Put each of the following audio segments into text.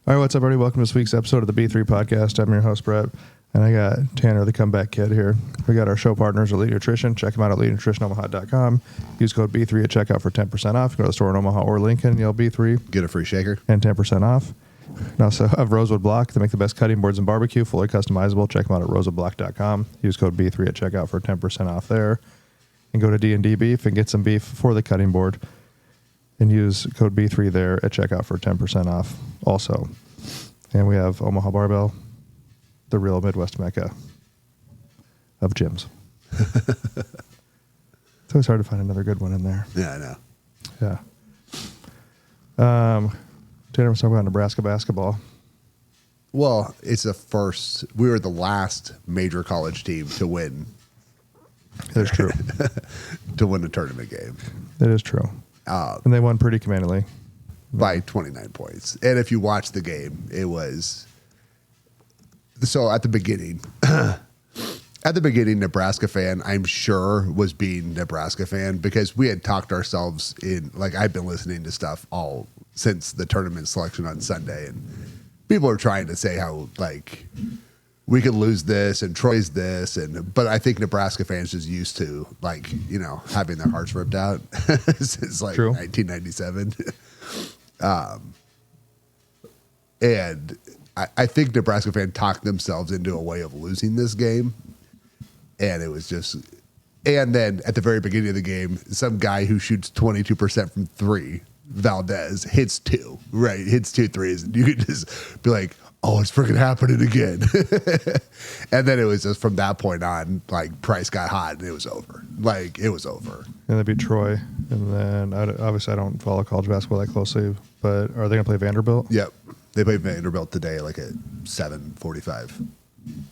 All right, what's up, everybody? Welcome to this week's episode of the B3 Podcast. I'm your host, Brett, and I got Tanner, the comeback kid, here. We got our show partners, Elite Nutrition. Check them out at EliteNutritionOmaha.com. Use code B3 at checkout for 10% off. Go to the store in Omaha or Lincoln, yell B3. Get a free shaker. And 10% off. And also have Rosewood Block. They make the best cutting boards and barbecue, fully customizable. Check them out at rosewoodblock.com. Use code B3 at checkout for 10% off there. And go to D&D Beef and get some beef for the cutting board. And use code B3 there at checkout for 10% off also. And we have Omaha Barbell, the real Midwest Mecca of gyms. It's always hard to find another good one in there. Yeah, I know. Yeah. Tanner was talking about Nebraska basketball. Well, it's the first. We were the last major college team to win. That is true. To win a tournament game. That is true. And they won pretty commandingly. By 29 points. And if you watch the game, it was... So at the beginning, Nebraska fan, I'm sure, was being Nebraska fan because we had talked ourselves in... Like, I've been listening to stuff all since the tournament selection on Sunday, and people are trying to say how, like, we could lose this and Troy's this, but I think Nebraska fans just used to, like, you know, having their hearts ripped out since, like, True. 1997. And I think Nebraska fans talked themselves into a way of losing this game. And it was just, and then at the very beginning of the game, some guy who shoots 22% from three, Valdez, hits two, right? Hits 2 threes. And you could just be like, oh, it's freaking happening again. And then it was just from that point on, like, Price got hot and it was over. Like, it was over. And they beat Troy. And then, obviously, I don't follow college basketball that closely, but are they going to play Vanderbilt? Yep. They play Vanderbilt today, like at 7:45.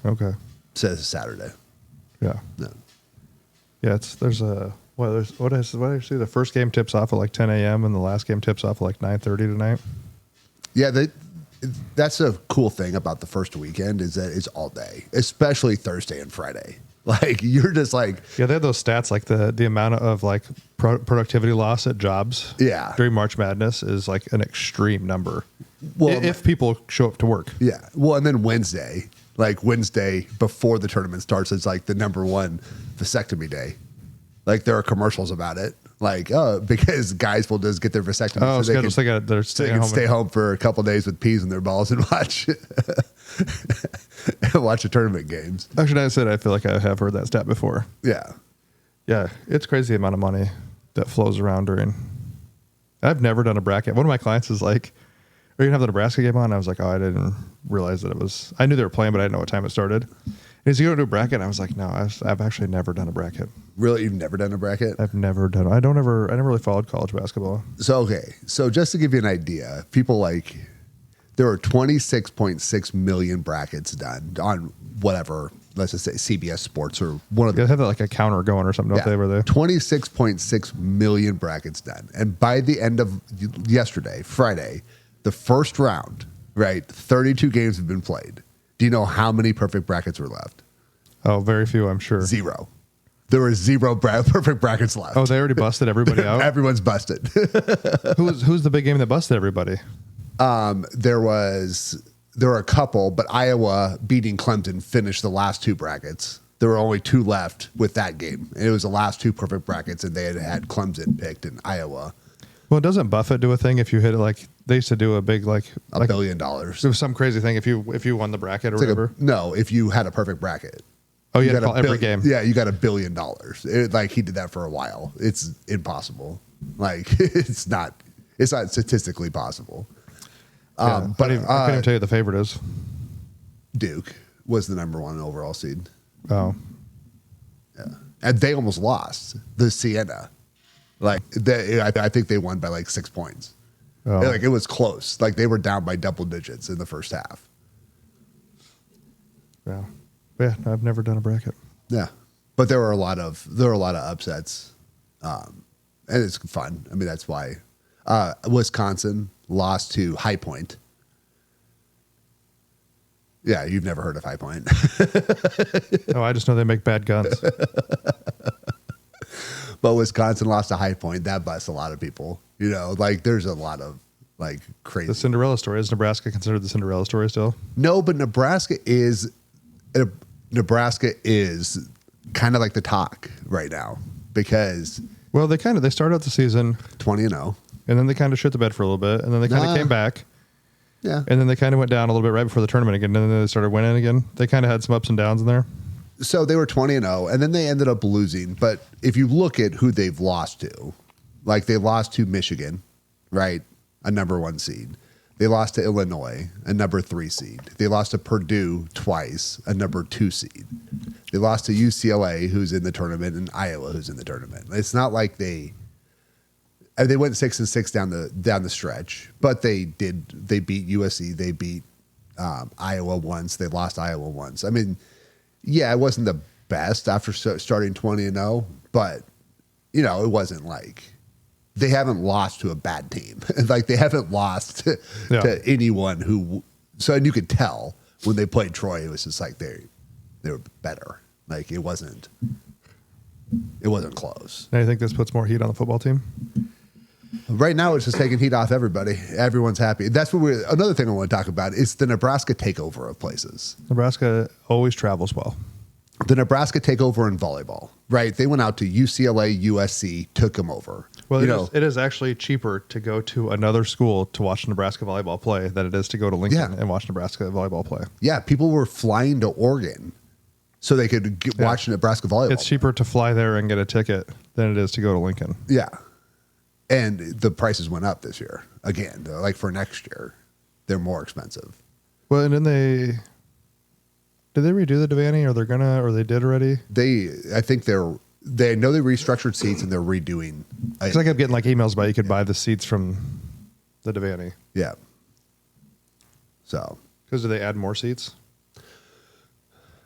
Okay. Says Saturday. Yeah. No. Yeah, what did I see? The first game tips off at like 10 a.m. and the last game tips off at like 9:30 tonight. Yeah, that's a cool thing about the first weekend is that it's all day, especially Thursday and Friday. Like, you're just like... Yeah, they had those stats, like the amount of like productivity loss at jobs during March Madness is like an extreme number. Well, if people show up to work. Yeah. Well, and then Wednesday before the tournament starts, it's like the number one vasectomy day. Like, there are commercials about it. Like, because guys will just get their vasectomy so they can stay home for a couple of days with peas in their balls and watch the tournament games. Actually, I said I feel like I have heard that stat before. Yeah. Yeah, it's crazy the amount of money that flows around during. I've never done a bracket. One of my clients is like, "Are you gonna have the Nebraska game on?" I was like, "Oh, I didn't realize that it was." I knew they were playing, but I didn't know what time it started. And he's going to do a bracket, and I was like, "No, I've actually never done a bracket." Really, you've never done a bracket? I've never done. I never really followed college basketball. So just to give you an idea, people like there are 26.6 million brackets done on whatever. Let's just say CBS Sports or one of the. They have like a counter going or something, don't they? Were there 26.6 million brackets done, and by the end of yesterday, Friday, the first round, right? 32 games have been played. Do you know how many perfect brackets were left? Oh, very few, I'm sure. 0. There were 0 perfect brackets left. Oh, they already busted everybody out? Everyone's busted. Who's the big game that busted everybody? There were a couple, but Iowa beating Clemson finished the last 2 brackets. There were only 2 left with that game. And it was the last 2 perfect brackets, and they had Clemson picked in Iowa. Well, doesn't Buffett do a thing if you hit it like they used to do a big like $1 billion? It was some crazy thing if you won the bracket or whatever. If you had a perfect bracket. Oh, you had to call every game. Yeah, you got $1 billion. Like, he did that for a while. It's impossible. Like, it's not statistically possible. Yeah, but I couldn't even tell you the favorite is. Duke was the number 1 overall seed. Oh, yeah, and they almost lost the Siena. Like, I think they won by like 6 points. Oh. Like, it was close. Like, they were down by double digits in the first half. Yeah. Yeah, I've never done a bracket. Yeah, but there were a lot of upsets, and it's fun. I mean, that's why Wisconsin lost to High Point. Yeah, you've never heard of High Point. Oh, I just know they make bad guns. But Wisconsin lost to High Point. That busts a lot of people. You know, like, there's a lot of like crazy. The Cinderella story. Is Nebraska considered the Cinderella story still? No, but Nebraska is kind of like the talk right now because Well, they started out the season 20-0. and then they kind of shit the bed for a little bit, and then they kind of came back. Yeah. And then they kind of went down a little bit right before the tournament again, and then they started winning again. They kind of had some ups and downs in there. So they were 20-0, and then they ended up losing. But if you look at who they've lost to, like they lost to Michigan, right? A number 1 seed. They lost to Illinois, a number 3 seed. They lost to Purdue twice, a number 2 seed. They lost to UCLA, who's in the tournament, and Iowa, who's in the tournament. It's not like they went 6-6 down the stretch, but they beat USC, they beat Iowa once, they lost Iowa once. I mean, yeah, it wasn't the best after starting 20-0, but it wasn't like they haven't lost to a bad team. Like they haven't lost to anyone who. So and you could tell when they played Troy, it was just like they were better. Like it wasn't close. And I think this puts more heat on the football team. Right now, it's just taking heat off everybody. Everyone's happy. That's what another thing I want to talk about is the Nebraska takeover of places. Nebraska always travels well. The Nebraska takeover in volleyball, right? They went out to UCLA, USC, took them over. Well, it is actually cheaper to go to another school to watch Nebraska volleyball play than it is to go to Lincoln and watch Nebraska volleyball play. Yeah, people were flying to Oregon so they could watch Nebraska volleyball. It's cheaper to fly there and get a ticket than it is to go to Lincoln. Yeah. And the prices went up this year. Again, like for next year, they're more expensive. Well, and then did they redo the Devaney, or they did already? I think they know they restructured seats and they're redoing. Because I kept getting like emails about you could buy the seats from the Devaney. Yeah. So. Because did they add more seats?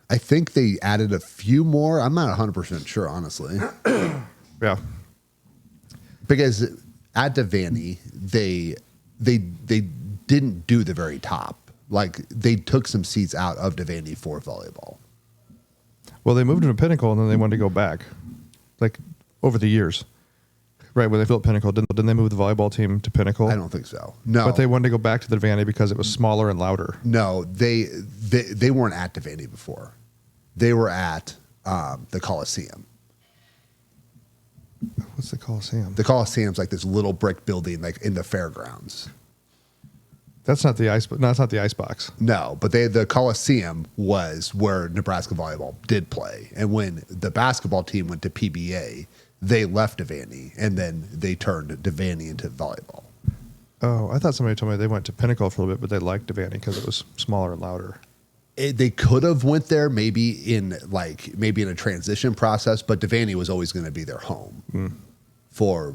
I think they added a few more. I'm not 100% sure, honestly. Yeah. Because at Devaney, they didn't do the very top. Like they took some seats out of Devaney for volleyball. Well, they moved them to Pinnacle and then they wanted to go back, like over the years, right? When they built Pinnacle, didn't they move the volleyball team to Pinnacle? I don't think so. No, but they wanted to go back to the Devaney because it was smaller and louder. No, they weren't at Devaney before. They were at the Coliseum. What's the Coliseum? The Coliseum's like this little brick building, like in the fairgrounds. That's not the ice. No, it's not the ice box. No, but the Coliseum was where Nebraska volleyball did play, and when the basketball team went to PBA, they left Devaney, and then they turned Devaney into volleyball. Oh, I thought somebody told me they went to Pinnacle for a little bit, but they liked Devaney because it was smaller and louder. They could have went there maybe in a transition process, but Devaney was always going to be their home for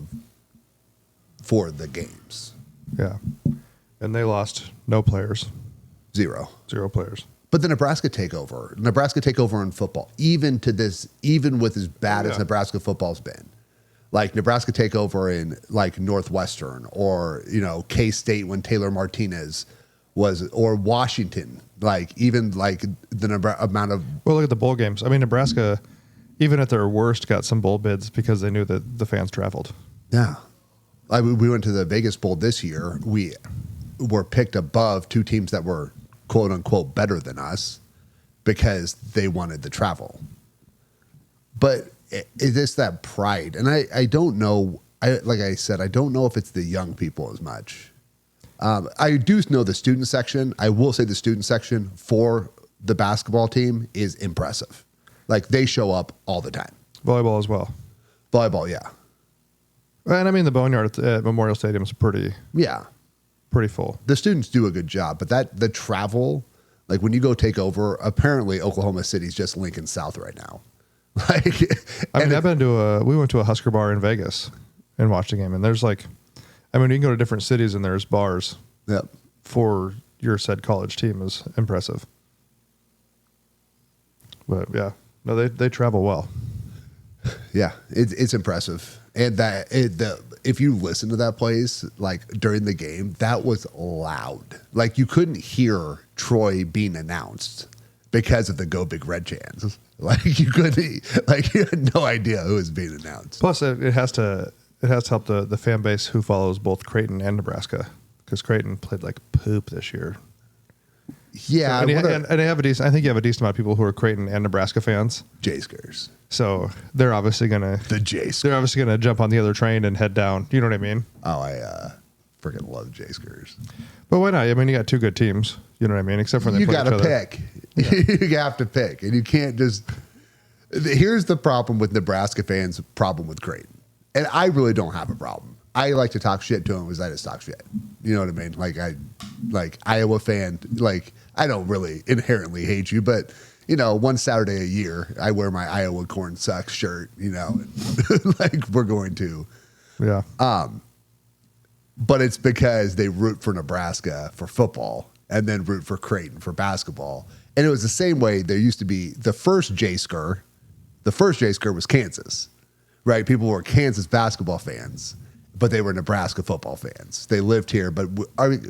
the games. Yeah. And they lost no players. Zero players. But the Nebraska takeover in football, even with as bad as Nebraska football's been, like Nebraska takeover in like Northwestern or, K-State when Taylor Martinez was, or Washington, like even like the amount of. Well, look at the bowl games. I mean, Nebraska, even at their worst, got some bowl bids because they knew that the fans traveled. Yeah. We went to the Vegas Bowl this year. We were picked above two teams that were quote unquote better than us because they wanted the travel. But it is that pride. And I don't know. Like I said, I don't know if it's the young people as much. I do know the student section. I will say the student section for the basketball team is impressive. Like they show up all the time. Volleyball as well. Volleyball, yeah. And I mean, the Boneyard at Memorial Stadium is pretty full. The students do a good job, but the travel, like when you go take over, apparently Oklahoma City's just Lincoln South right now. Like, we went to a Husker bar in Vegas and watched a game, and there's you can go to different cities and there's bars. Yep. For your said college team is impressive. But yeah, no, they travel well. Yeah, it's impressive. And if you listen to that place, like during the game, that was loud. Like you couldn't hear Troy being announced because of the Go Big Red chants. Like you had no idea who was being announced. Plus, it has to help the fan base who follows both Creighton and Nebraska because Creighton played like poop this year. Yeah, So, and I think you have a decent amount of people who are Creighton and Nebraska fans. J-Skers. So they're obviously gonna They're obviously gonna jump on the other train and head down. You know what I mean? Oh, I freaking love J-Skers. But why not? I mean, you got two good teams. You know what I mean? Except for they you play got each to other. pick. Yeah. You have to pick, and you can't just. Here's the problem with Nebraska fans. Problem with Creighton, and I really don't have a problem. I like to talk shit to them because I just talk shit. You know what I mean? Like Iowa fan. Like I don't really inherently hate you, but you know, one Saturday a year, I wear my Iowa corn sucks shirt. You know, and like we're going to. Yeah. But it's because they root for Nebraska for football and then root for Creighton for basketball. And it was the same way there used to be the first J-Sker. The first J-Sker was Kansas, right? People were Kansas basketball fans, but they were Nebraska football fans. They lived here, but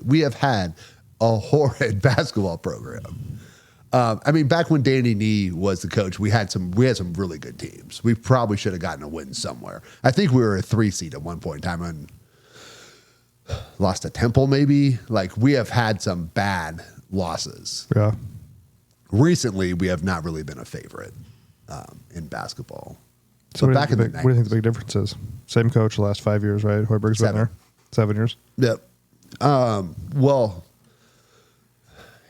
we have had a horrid basketball program. I mean, back when Danny Nee was the coach, we had some really good teams. We probably should have gotten a win somewhere. I think we were a 3 seed at one point in time and lost to Temple maybe. Like we have had some bad losses. Yeah. Recently, we have not really been a favorite in basketball. So back in the what do you think the big difference is? Same coach the last 5 years, right? Hoiberg's been there 7 years. Yep. Well,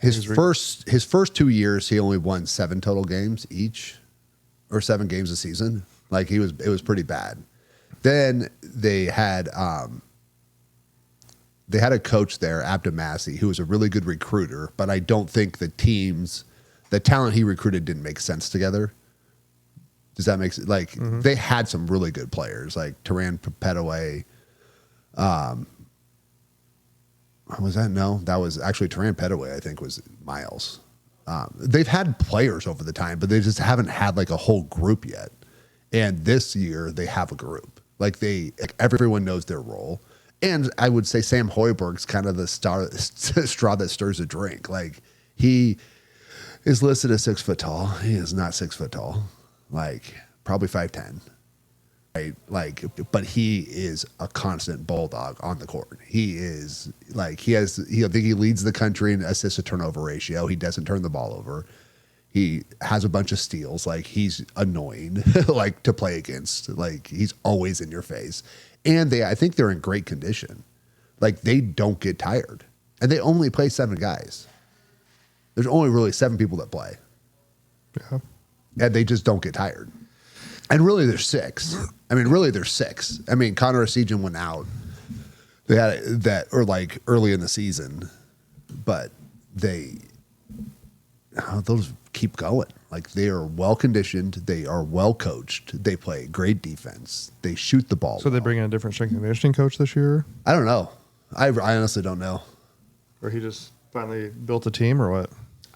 his first 2 years, he only won 7 total games each, or 7 games a season. Like it was pretty bad. Then they had a coach there, Abdomasi, who was a really good recruiter, but I don't think the talent he recruited didn't make sense together. Does that make sense? Like they had some really good players, like Taran Petaway. Was that? No, that was actually Taran Petaway, I think was Miles. They've had players over the time, but they just haven't had like a whole group yet. And this year they have a group. Like everyone knows their role. And I would say Sam Hoiberg's kind of the straw that stirs the drink. Like he is listed as 6 foot tall. He is not 6 foot tall. Like probably 5'10". Right? Like, but he is a constant bulldog on the court. He is like I think he leads the country in assist to turnover ratio. He doesn't turn the ball over. He has a bunch of steals. Like he's annoying, like to play against. Like he's always in your face. And I think they're in great condition. Like they don't get tired. And they only play 7 guys. There's only really 7 people that play. Yeah. And they just don't get tired. And really there's 6. I mean, really there's 6. I mean, Connor Esigian went out. They had that or like early in the season. But those keep going. Like they are well conditioned, they are well coached, they play great defense, they shoot the ball. So they bring in a different strength and conditioning coach this year? I don't know. I honestly don't know. Or he just finally built a team or what?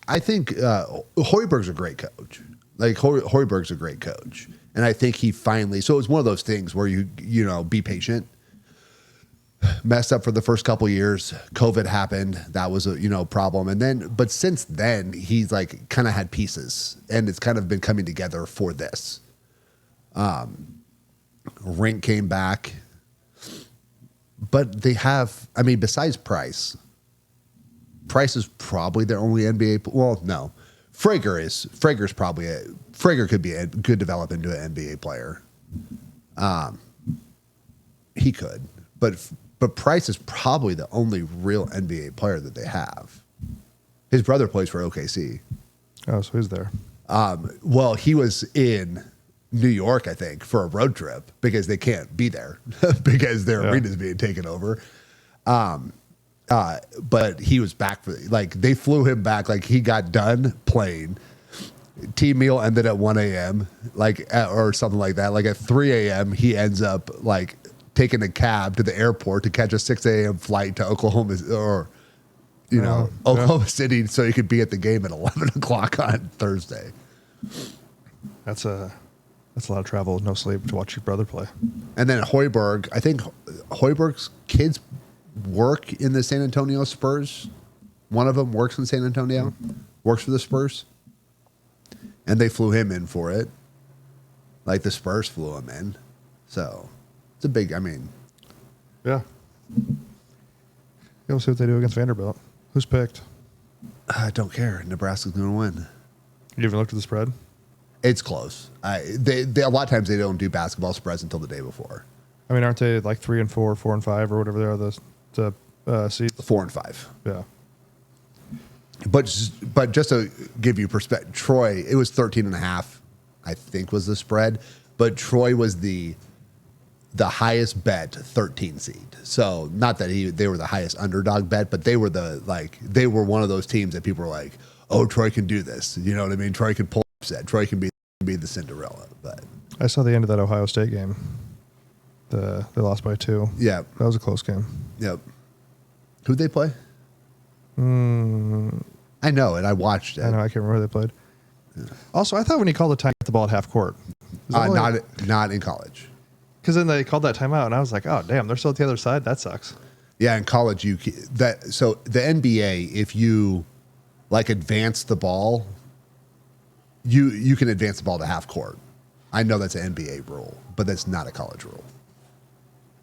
I think Hoiberg's a great coach. Like Hoiberg's a great coach, and I think he finally. So it was one of those things where you be patient. Messed up for the first couple years. COVID happened. That was a problem. And then, but since then, he's like kind of had pieces, and it's kind of been coming together for this. Rink came back, but they have. I mean, besides Price is probably their only NBA. Well, no, Frager's probably Frager could develop into an NBA player. He could, but Price is probably the only real NBA player that they have. His brother plays for OKC. Oh, so he's there. Well, he was in New York, I think, for a road trip because they can't be there because their arena's being taken over. But he was back they flew him back. Like he got done playing. Team meal ended at 1 a.m. Or something like that. Like at 3 a.m. he ends up like taking a cab to the airport to catch a 6 a.m. flight to Oklahoma Oklahoma City so he could be at the game at 11 o'clock on Thursday. That's a lot of travel, no sleep to watch your brother play. And then Hoiberg, I think Hoiberg's kids work in the San Antonio Spurs. One of them works in San Antonio, works for the Spurs. And they flew him in for it. Like the Spurs flew him in. So it's a big, Yeah. We'll see what they do against Vanderbilt. Who's picked? I don't care. Nebraska's going to win. You even looked at the spread? It's close. They a lot of times they don't do basketball spreads until the day before. I mean, aren't they like 3 and 4, 4 and 5, or whatever they are? The seeds. 4 and 5. Yeah. But just to give you perspective, Troy, it was 13.5, I think was the spread. But Troy was the highest bet 13 seed. So not that they were the highest underdog bet, but they were they were one of those teams that people were like, oh, Troy can do this. You know what I mean? Troy can pull upset. Troy can be the Cinderella. But I saw the end of that Ohio State game. They lost by 2. yeah, That was a close game. yep. Who'd they play? I know it. I watched it. I know. I can't remember who they played. Also, I thought when he called the time, the ball at half court. Not in college. Because then they called that timeout, and I was like, oh, damn, they're still at the other side? That sucks. Yeah, in college so the NBA, if you advance the ball, you can advance the ball to half court. I know that's an NBA rule, but that's not a college rule.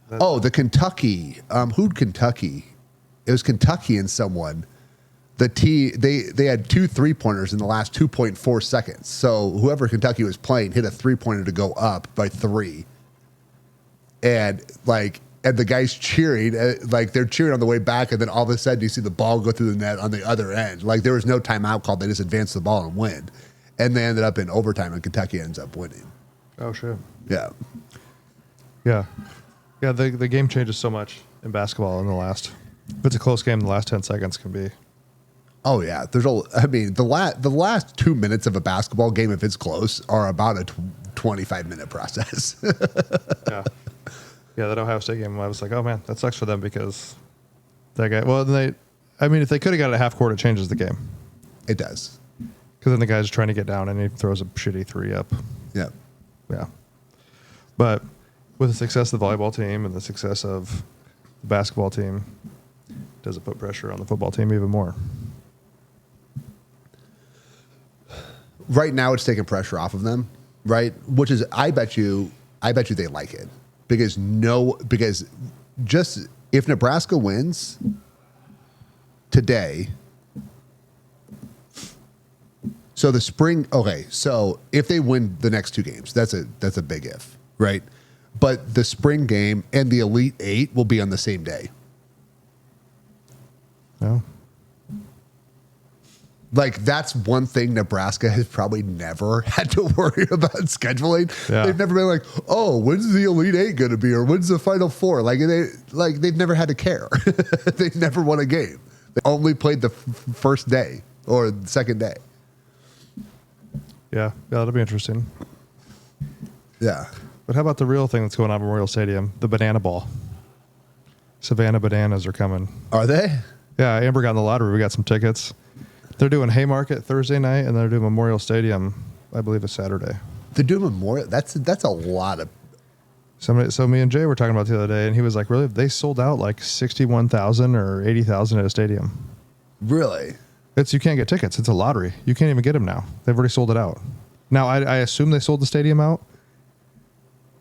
The Kentucky. Who'd Kentucky? It was Kentucky and someone. They had 2 3-pointers in the last 2.4 seconds. So whoever Kentucky was playing hit a 3-pointer to go up by 3. And the guys cheering, they're cheering on the way back, and then all of a sudden you see the ball go through the net on the other end. There was no timeout called; they just advanced the ball and win. And they ended up in overtime, and Kentucky ends up winning. Oh, shit. Yeah, Yeah. Yeah, the game changes so much in basketball in the last. If it's a close game, the last 10 seconds can be. Oh yeah, the last 2 minutes of a basketball game, if it's close, are about a 25-minute process. Yeah. Yeah, that Ohio State game, I was like, oh man, that sucks for them because that guy. Well, if they could have got it at half court, it changes the game. It does. Because then the guy's trying to get down and he throws a shitty 3 up. Yeah. Yeah. But with the success of the volleyball team and the success of the basketball team, does it put pressure on the football team even more? Right now, it's taking pressure off of them, right? Which is, I bet you they like it because just if Nebraska wins today, so the spring. Okay, so if they win the next 2 games, that's a big if, right? But the spring game and the Elite 8 will be on the same day. No. That's one thing Nebraska has probably never had to worry about scheduling. Yeah. They've never been like, oh, when's the Elite 8 going to be, or when's the Final 4? They've never had to care. They've never won a game. They only played the first day or the second day. Yeah, that'll be interesting. Yeah. But how about the real thing that's going on at Memorial Stadium? The banana ball. Savannah Bananas are coming. Are they? Yeah, Amber got in the lottery. We got some tickets. They're doing Haymarket Thursday night, and they're doing Memorial Stadium, I believe, is Saturday. They're doing Memorial. That's a lot of. So me and Jay were talking about it the other day, and he was like, really? They sold out like 61,000 or 80,000 at a stadium. Really? You can't get tickets. It's a lottery. You can't even get them now. They've already sold it out. Now, I assume they sold the stadium out.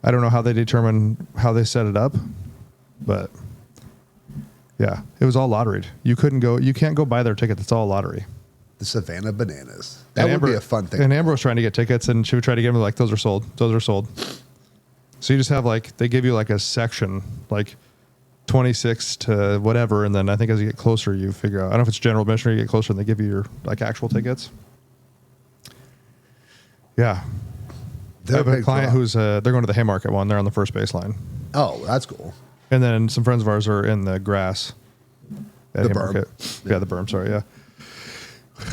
I don't know how they determine how they set it up, but yeah, it was all lotteried. You can't go buy their ticket. It's all lottery. The Savannah Bananas. That would be a fun thing. And Amber was trying to get tickets, and she would try to get them. Those are sold. Those are sold. So you just have they give you a section, 26 to whatever, and then I think as you get closer, you figure out. I don't know if it's general admission or you get closer, and they give you your actual tickets. Yeah. I have a client who's they're going to the Haymarket one. They're on the first baseline. Oh, that's cool. And then some friends of ours are in the grass at The Haymarket. berm. Yeah, the berm. Sorry, yeah.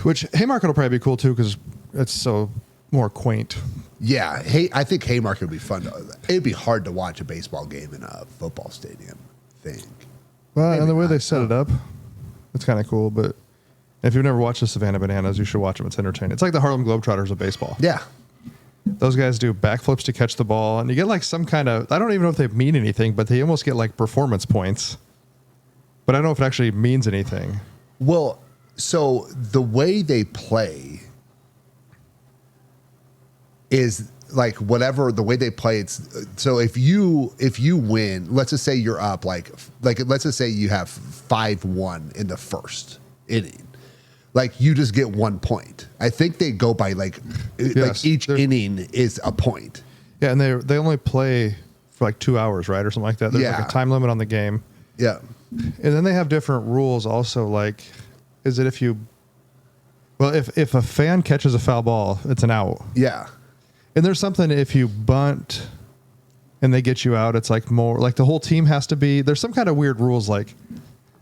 Which Haymarket will probably be cool too because it's so more quaint. Yeah, I think Haymarket would be fun. It'd be hard to watch a baseball game in a football stadium, I think. Well, Maybe and the way not. they set it up, it's kind of cool. But if you've never watched the Savannah Bananas, you should watch them. It's entertaining. It's like the Harlem Globetrotters of baseball. Yeah. Those guys do backflips to catch the ball, and you get some kind of, I don't even know if they mean anything, but they almost get performance points. But I don't know if it actually means anything. Well, so the way they play is like whatever the way they play, it's so if you win, let's just say you're up like let's just say you have 5-1 in the first inning, like you just get 1 point. I think they go by like each inning is a point. Yeah, and they only play for like 2 hours, right, or something like that. There's like a time limit on the game. Yeah, and then they have different rules also. Like, is it if a fan catches a foul ball, it's an out. Yeah. And there's something if you bunt and they get you out, it's like more like the whole team has to be. There's some kind of weird rules like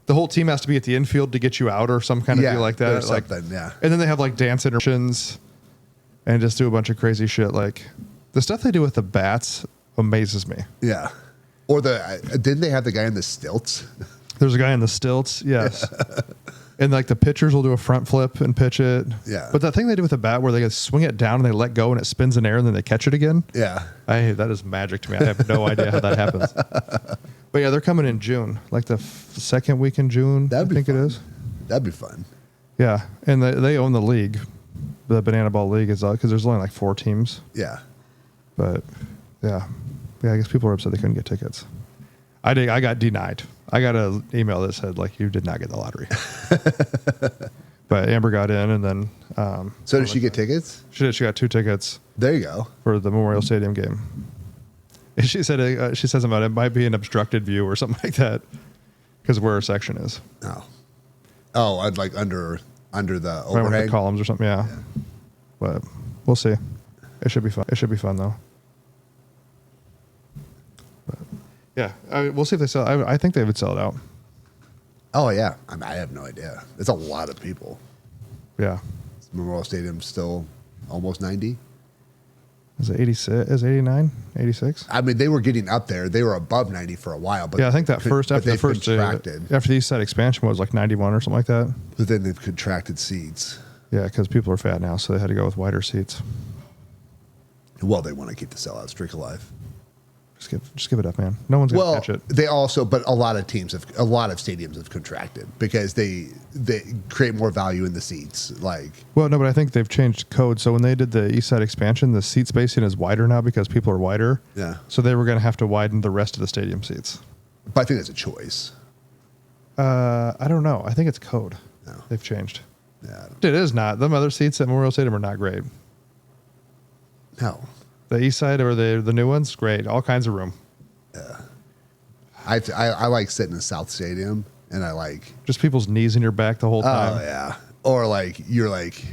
the whole team has to be at the infield to get you out or some kind of deal like that. Like, something, yeah. And then they have like dance intermissions and just do a bunch of crazy shit. Like the stuff they do with the bats amazes me. Yeah. Or didn't they have the guy in the stilts? There's a guy in the stilts, yes. And like the pitchers will do a front flip and pitch it. Yeah. But that thing they do with the bat where they swing it down and they let go and it spins in air and then they catch it again. Yeah. That is magic to me. I have no idea how that happens. But yeah, they're coming in June, like the second week in June. I think it is. That'd be fun. Yeah. And they own the league. The Banana Ball League is because there's only like 4 teams. Yeah. But yeah. Yeah, I guess people were upset they couldn't get tickets. I got denied. I got an email that said, like, you did not get the lottery. But Amber got in, and then... so did she get tickets? She did. She got 2 tickets. There you go. For the Memorial Stadium game. And she said something about it might be an obstructed view or something like that because of where her section is. Oh, I'd like under the overhang? Right under the columns or something, yeah. But we'll see. It should be fun. It should be fun, though. Yeah, we'll see if they sell. I think they would sell it out. Oh yeah, I have no idea. It's a lot of people. Yeah, Memorial Stadium's still almost 90. Is it 86? Is it 89? 86? I mean, they were getting up there. They were above 90 for a while, but yeah, I think that after the East Side expansion was like 91 or something like that. But then they've contracted seats. Yeah, because people are fat now, so they had to go with wider seats. Well, they want to keep the sellout streak alive. Just give it up, man. No one's gonna catch it. But a lot of stadiums have contracted because they create more value in the seats. Like, well, no, but I think they've changed code. So when they did the East Side expansion, the seat spacing is wider now because people are wider. Yeah. So they were going to have to widen the rest of the stadium seats. But I think that's a choice. I don't know. I think it's code. No. They've changed. Yeah. It is not. Them other seats at Memorial Stadium are not great. No. The East Side or the new ones, great. All kinds of room. Yeah. I like sitting in South Stadium, and I like just people's knees in your back the whole time. Oh yeah. Or like you're like,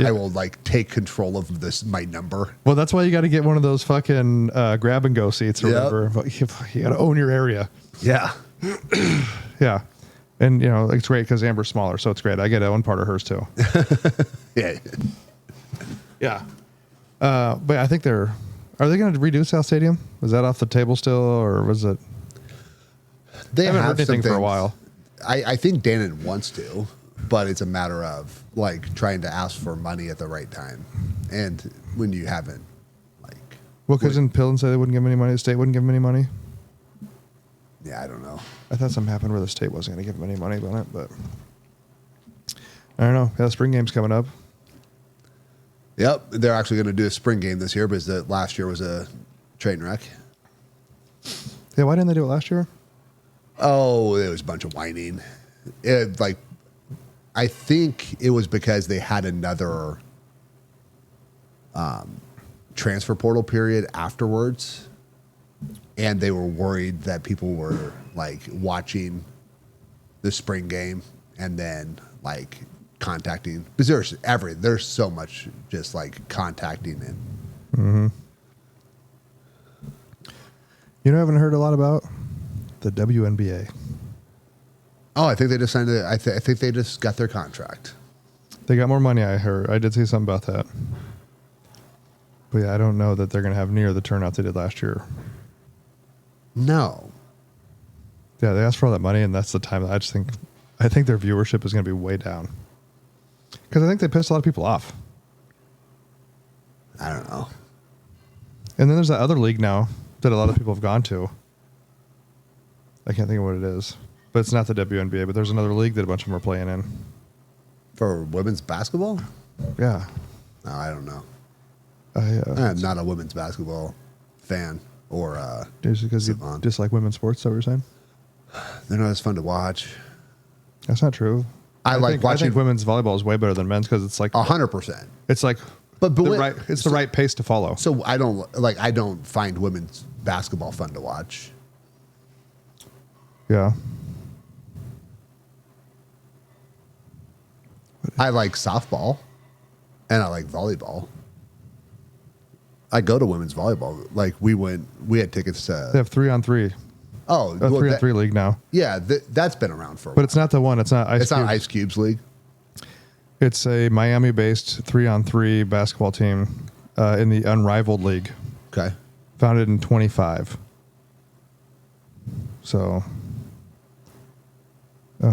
I will like take control of my number. Well, that's why you got to get one of those fucking grab and go seats or whatever. You got to own your area. Yeah. Yeah. And you know it's great because Amber's smaller, so it's great. I get one part of hers too. Yeah. Yeah. But I think are they going to redo South Stadium? Was that off the table still, or was it? They haven't have heard anything for a while. I think Dannon wants to, but it's a matter of like trying to ask for money at the right time, and when you haven't, like. Well, because didn't Pillen say they wouldn't give him any money? The state wouldn't give him any money. Yeah, I don't know. I thought something happened where the state wasn't going to give him any money on it, but I don't know. Yeah, the spring game's coming up. Yep, they're actually going to do a spring game this year because last year was a train wreck. Yeah, why didn't they do it last year? Oh, it was a bunch of whining. I think it was because they had another transfer portal period afterwards, and they were worried that people were like watching the spring game and then like contacting, because there's so much just like contacting and. Mm-hmm. You know, I haven't heard a lot about the WNBA. Oh, I think they just signed it. I think they just got their contract. They got more money, I heard. I did see something about that. But yeah, I don't know that they're going to have near the turnout they did last year. No. Yeah, they asked for all that money, and that's the time. I think their viewership is going to be way down. Because I think they pissed a lot of people off. I don't know. And then there's that other league now that a lot of people have gone to. I can't think of what it is. But it's not the WNBA, but there's another league that a bunch of them are playing in. For women's basketball? Yeah. No, I don't know. I'm not a women's basketball fan or Just because you Savant. dislike women's sports, is that what you're saying? They're not as fun to watch. That's not true. I think women's volleyball is way better than men's because it's like 100%. It's like But it's the right pace to follow. So I don't find women's basketball fun to watch. Yeah. I like softball and I like volleyball. I go to women's volleyball. Like we had tickets to. They have 3-on-3. Oh, A 3-on-3 league now. Yeah, that's been around for a while. But it's not the one. It's not Ice It's Cube. not Ice Cube's league. It's a Miami-based 3-on-3 basketball team in the Unrivaled League. Okay. Founded in 25. So, I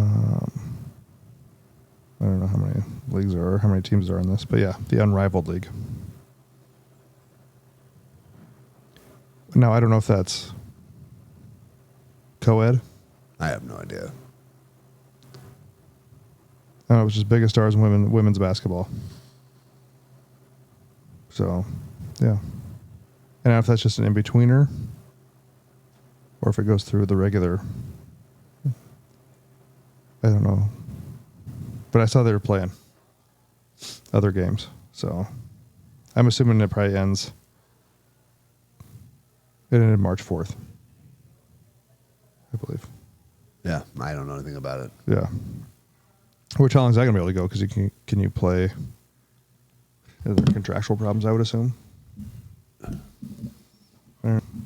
don't know how many leagues there are, how many teams there are in this, but yeah, the Unrivaled League. Now, I don't know if that's co-ed. I have no idea. I don't know, it's just biggest stars in women's basketball. So, yeah. And I don't know if that's just an in-betweener or if it goes through the regular. I don't know. But I saw they were playing other games. So, I'm assuming it probably ends. It ended March 4th, I believe. Yeah, I don't know anything about it. Yeah. Which how long is that going to be able to go? Because can you play? Are there contractual problems, I would assume?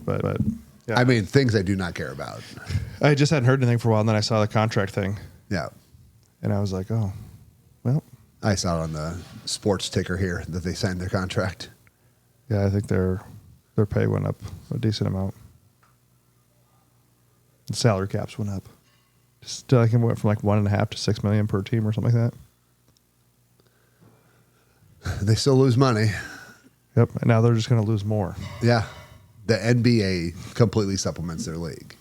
But yeah. I mean, things I do not care about. I just hadn't heard anything for a while, and then I saw the contract thing. Yeah. And I was like, oh, well. I saw it on the sports ticker here that they signed their contract. Yeah, I think their pay went up a decent amount. The salary caps went up. Just I think it went from like $1.5 to $6 million per team or something like that. They still lose money. Yep. And now they're just going to lose more. Yeah. The NBA completely supplements their league.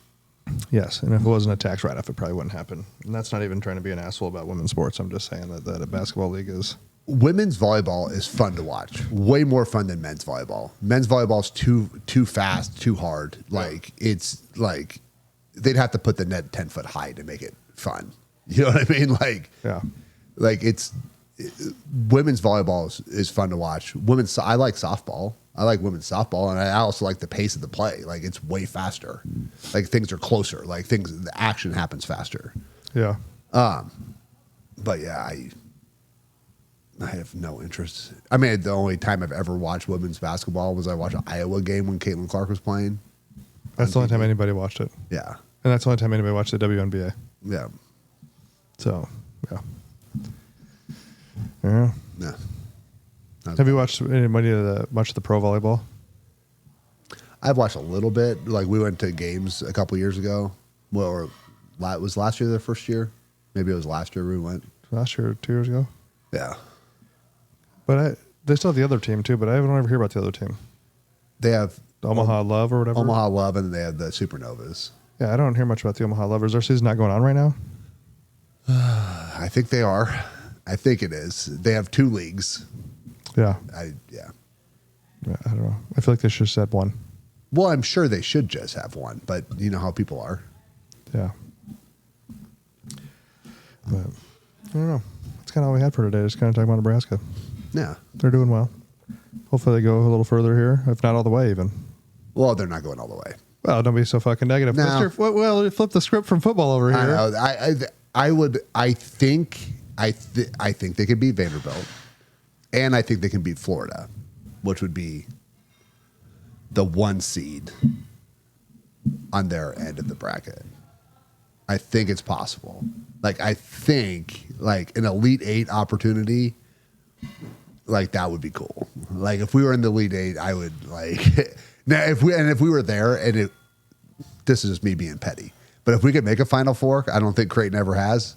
Yes. And if it wasn't a tax write-off, it probably wouldn't happen. And that's not even trying to be an asshole about women's sports. I'm just saying that a basketball league is. Women's volleyball is fun to watch. Way more fun than men's volleyball. Men's volleyball is too fast, too hard. Like it's like they'd have to put the net 10 foot high to make it fun. You know what I mean? Like, Yeah. Like women's volleyball is fun to watch. I like softball. I like women's softball, and I also like the pace of the play. Like it's way faster. Like things are closer. Like the action happens faster. Yeah. But yeah, I have no interest. I mean, the only time I've ever watched women's basketball was I watched an Iowa game when Caitlin Clark was playing. That's the only time anybody watched it. Yeah. And that's the only time anybody watched the WNBA. Yeah. So, yeah. Yeah. Yeah. Have you watched much of the pro volleyball? I've watched a little bit. Like we went to games a couple years ago. Well, was last year their first year? Maybe it was last year we went. Last year, 2 years ago? Yeah. But they still have the other team, too, but I don't ever hear about the other team. They have The Omaha Love or whatever? Omaha Love, and they have the Supernovas. Yeah, I don't hear much about the Omaha Love. Is their season not going on right now? I think they are. I think it is. They have 2 leagues. Yeah. Yeah. I don't know. I feel like they should have said one. Well, I'm sure they should just have one, but you know how people are. Yeah. But I don't know. That's kind of all we had for today. Just kind of talking about Nebraska. Yeah. They're doing well. Hopefully they go a little further here, if not all the way even. Well, they're not going all the way. Well, don't be so fucking negative. No. Well, flip the script from football over here. I know. I think they could beat Vanderbilt, and I think they can beat Florida, which would be the 1 seed on their end of the bracket. I think it's possible. Like I think like an Elite 8 opportunity, like that would be cool. Like if we were in the Elite 8, I would like now if we were there and this is just me being petty. But if we could make a Final Four, I don't think Creighton ever has.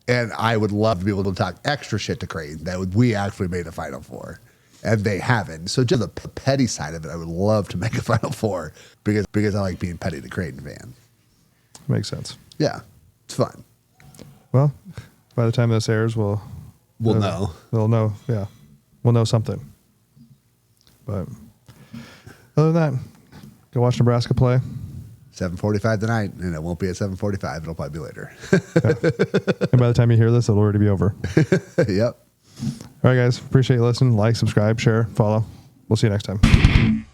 And I would love to be able to talk extra shit to Creighton that we actually made a Final Four. And they haven't. So just the petty side of it, I would love to make a Final Four because I like being petty to Creighton fan. Makes sense. Yeah, it's fun. Well, by the time this airs, We'll know. We'll know. Yeah, we'll know something. But other than that, go watch Nebraska play. 7:45 tonight, and it won't be at 7:45. It'll probably be later. And by the time you hear this, it'll already be over. Yep. All right, guys. Appreciate you listening. Like, subscribe, share, follow. We'll see you next time.